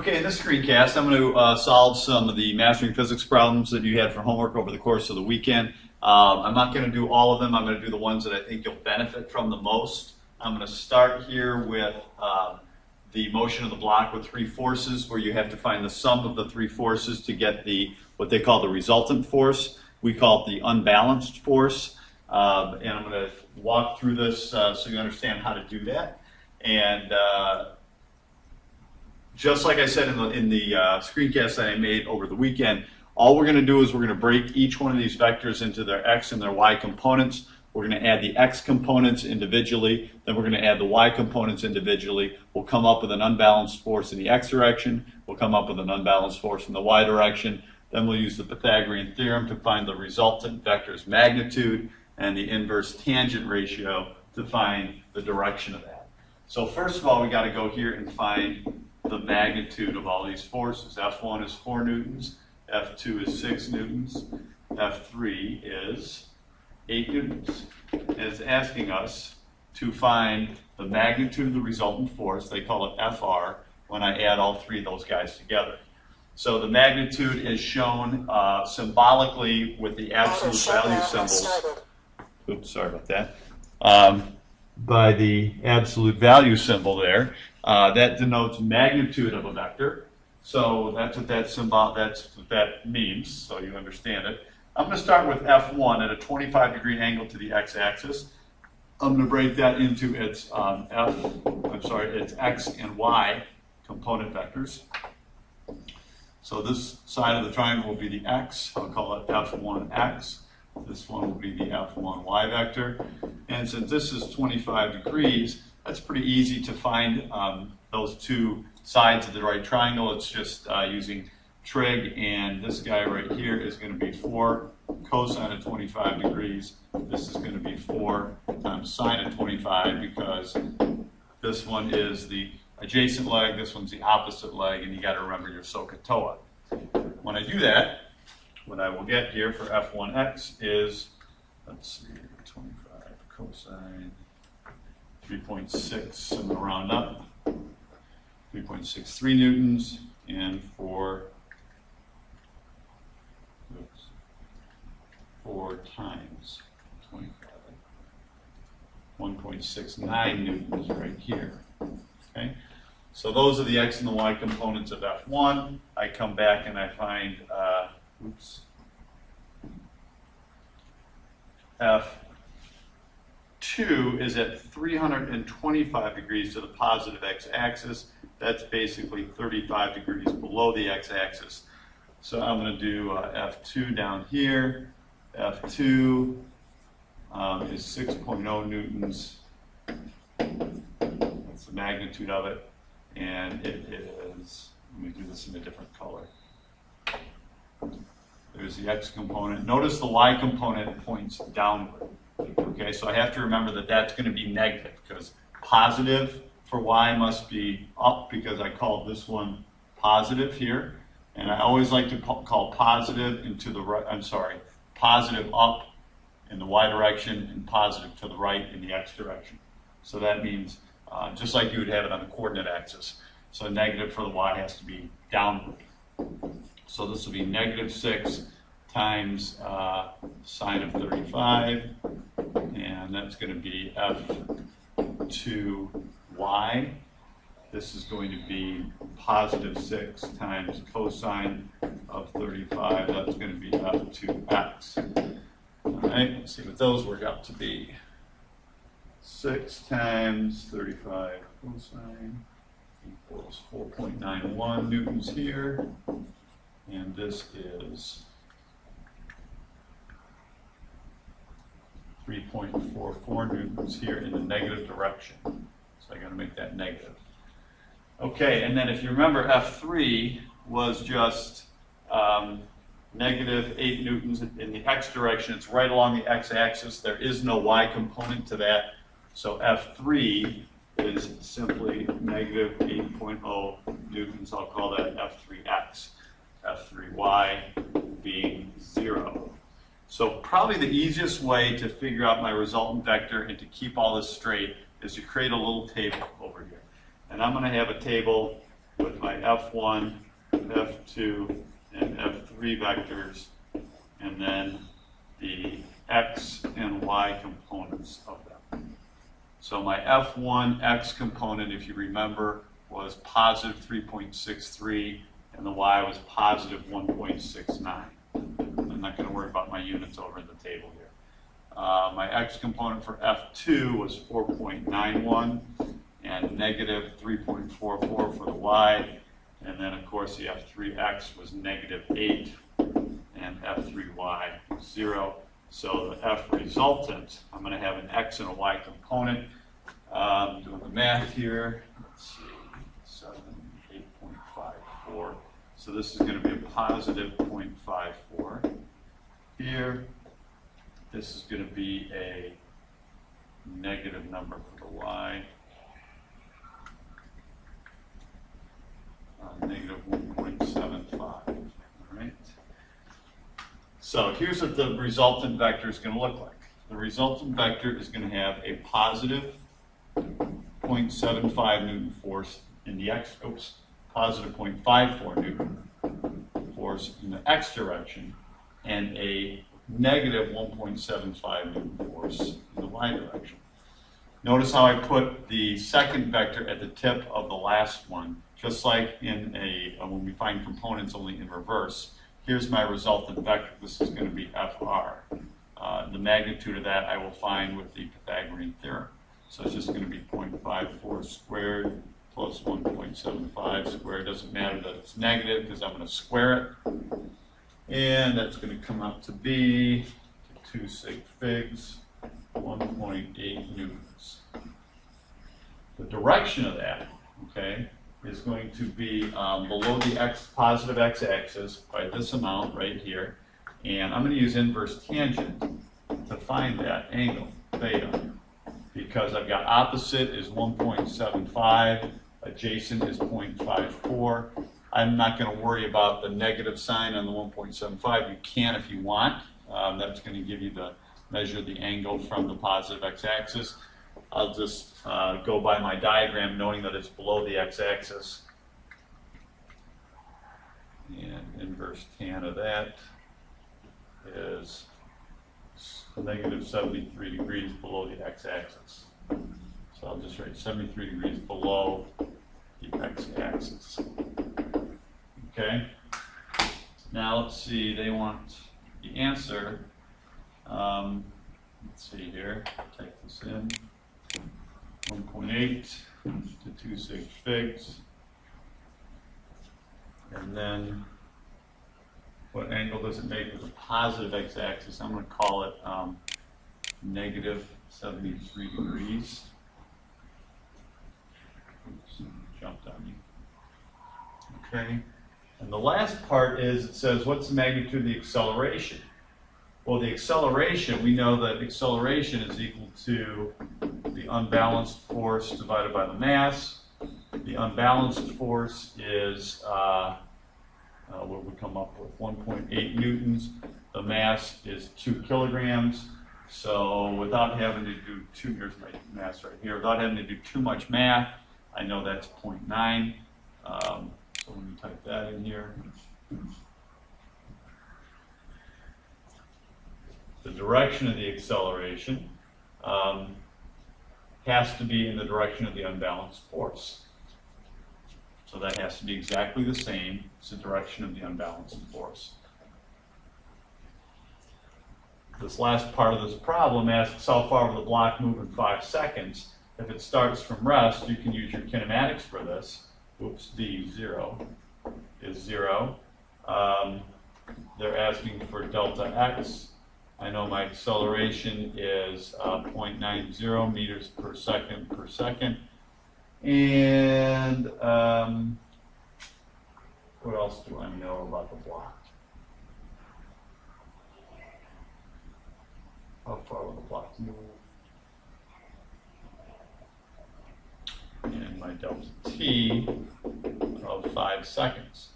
Okay, in this screencast, I'm going to solve some of the mastering physics problems that you had for homework over the course of the weekend. I'm not going to do all of them. I'm going to do the ones that I think you'll benefit from the most. I'm going to start here with the motion of the block with three forces, where you have to find the sum of the three forces to get what they call the resultant force. We call it the unbalanced force. And I'm going to walk through this so you understand how to do that. And just like I said in the screencast that I made over the weekend, all we're going to do is we're going to break each one of these vectors into their x and their y components. We're going to add the x components individually, then we're going to add the y components individually. We'll come up with an unbalanced force in the x direction. We'll come up with an unbalanced force in the y direction. Then we'll use the Pythagorean theorem to find the resultant vector's magnitude and the inverse tangent ratio to find the direction of that. So first of all, we got to go here and find the magnitude of all these forces. F1 is 4 newtons, F2 is 6 newtons, F3 is 8 newtons. And it's asking us to find the magnitude of the resultant force, they call it FR, when I add all three of those guys together. So the magnitude is shown symbolically with the absolute value symbols. Oops, sorry about that. By the absolute value symbol there. That denotes magnitude of a vector. So that's what that means, so you understand it. I'm going to start with F1 at a 25-degree angle to the x-axis. I'm going to break that into its its x and y component vectors. So this side of the triangle will be the x. I'll call it F1x. This one will be the F1y vector. And since this is 25 degrees, that's pretty easy to find those two sides of the right triangle. It's just using trig, and this guy right here is going to be 4 cosine of 25 degrees. This is going to be 4 times sine of 25, because this one is the adjacent leg, this one's the opposite leg, and you got to remember your SOHCAHTOA. When I do that, what I will get here for F1x is, let's see, 25 cosine 3.6, I'm going to round up, 3.63 newtons, and for 4 times 25, 1.69 newtons right here. Okay, so those are the x and the y components of F1. I come back and I find, F2 is at 325 degrees to the positive x-axis. That's basically 35 degrees below the x-axis. So I'm going to do F2 down here. F2 is 6.0 newtons. That's the magnitude of it. And it is, let me do this in a different color. There's the x component. Notice the y component points downward. Okay, so I have to remember that that's going to be negative, because positive for y must be up, because I called this one positive here. And I always like to call positive into the right, positive up in the y direction and positive to the right in the x direction. So that means just like you would have it on the coordinate axis. So negative for the y has to be downward. So this will be negative 6 times sine of 35, and that's going to be F2y. This is going to be positive 6 times cosine of 35. That's going to be F2x. All right, let's see what those work out to be. 6 times 35 cosine equals 4.91 newtons here. And this is 3.44 newtons here in the negative direction. So I got to make that negative. Okay, and then if you remember, F3 was just negative 8 newtons in the x direction. It's right along the x-axis. There is no y component to that. So F3 is simply negative 8.0 newtons. I'll call that F3x. F3y being 0. So probably the easiest way to figure out my resultant vector and to keep all this straight is to create a little table over here. And I'm going to have a table with my F1, F2, and F3 vectors, and then the X and Y components of them. So my F1 X component, if you remember, was positive 3.63, and the Y was positive 1.69. I'm not going to worry about my units over in the table here. My X component for F2 was 4.91 and negative 3.44 for the Y. And then, of course, the F3X was negative 8 and F3Y was 0. So the F resultant, I'm going to have an X and a Y component. Doing the math here, let's see, 8.54. So this is going to be a positive 0.54 here. This is going to be a negative number for the Y. Negative 1.75. All right. So here's what the resultant vector is going to look like. The resultant vector is going to have a positive 0.75 Newton force in the X, positive 0.54 Newton force in the X direction, and a negative 1.75 Newton force in the Y direction. Notice how I put the second vector at the tip of the last one, just like in when we find components only in reverse. Here's my resultant vector. This is going to be FR. The magnitude of that I will find with the Pythagorean theorem. So it's just going to be 0.54 squared plus 1.75 squared. Doesn't matter that it's negative because I'm going to square it. And that's going to come out to be 2 sig figs, 1.8 newtons. The direction of that, okay, is going to be below the positive x-axis by this amount right here. And I'm going to use inverse tangent to find that angle, theta, because I've got opposite is 1.75, adjacent is 0.54. I'm not going to worry about the negative sign on the 1.75. You can if you want. That's going to give you the measure of the angle from the positive x-axis. I'll just go by my diagram knowing that it's below the x-axis. And inverse tan of that is negative 73 degrees below the x-axis. So I'll just write 73 degrees below the x-axis. Okay? Now let's see, they want the answer. Let's see here, type this in. 1.8 to 2 sig figs. And then what angle does it make with the positive x-axis? I'm going to call it negative 73 degrees. Oops, jumped on me. Okay. And the last part is it says, what's the magnitude of the acceleration? Well, the acceleration, we know that acceleration is equal to the unbalanced force divided by the mass. The unbalanced force is, what we come up with, 1.8 newtons. The mass is 2 kilograms. So without having to do here's my mass right here, without having to do too much math, I know that's 0.9. So let me type that in here. The direction of the acceleration has to be in the direction of the unbalanced force. So that has to be exactly the same as the direction of the unbalanced force. This last part of this problem asks how far will the block move in 5 seconds. If it starts from rest, you can use your kinematics for this. Oops, D0 is 0. They're asking for delta x. I know my acceleration is 0.90 meters per second. And what else do I know about the block? How far will the block move? And my delta t of 5 seconds.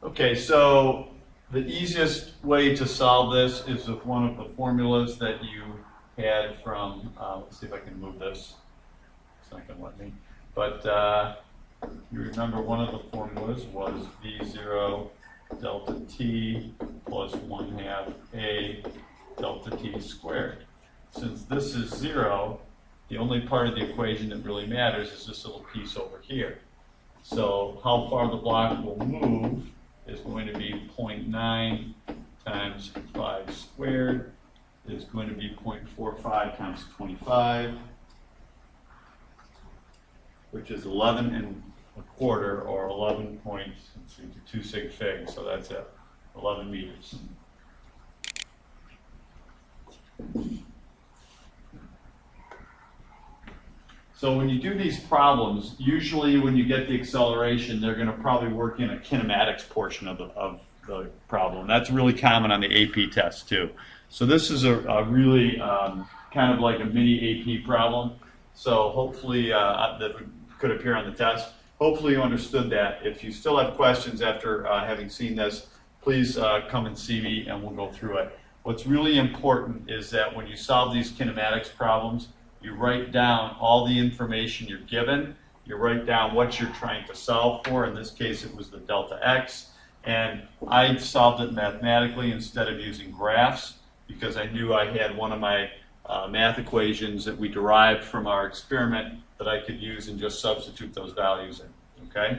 Okay, so the easiest way to solve this is with one of the formulas that you had from, let's see if I can move this. It's not going to let me. But You remember one of the formulas was V0 delta t plus 1/2 a delta t squared. Since this is 0, the only part of the equation that really matters is this little piece over here. So how far the block will move is going to be 0.9 times 5 squared is going to be 0.45 times 25, which is 11¼ or 11.2 sig fig, so that's it, 11 meters. So when you do these problems, usually when you get the acceleration, they're going to probably work in a kinematics portion of the problem. That's really common on the AP test too. So this is a really kind of like a mini AP problem. So hopefully that could appear on the test. Hopefully you understood that. If you still have questions after having seen this, please come and see me and we'll go through it. What's really important is that when you solve these kinematics problems, you write down all the information you're given. You write down what you're trying to solve for. In this case, it was the delta x. And I solved it mathematically instead of using graphs because I knew I had one of my math equations that we derived from our experiment that I could use and just substitute those values in. Okay?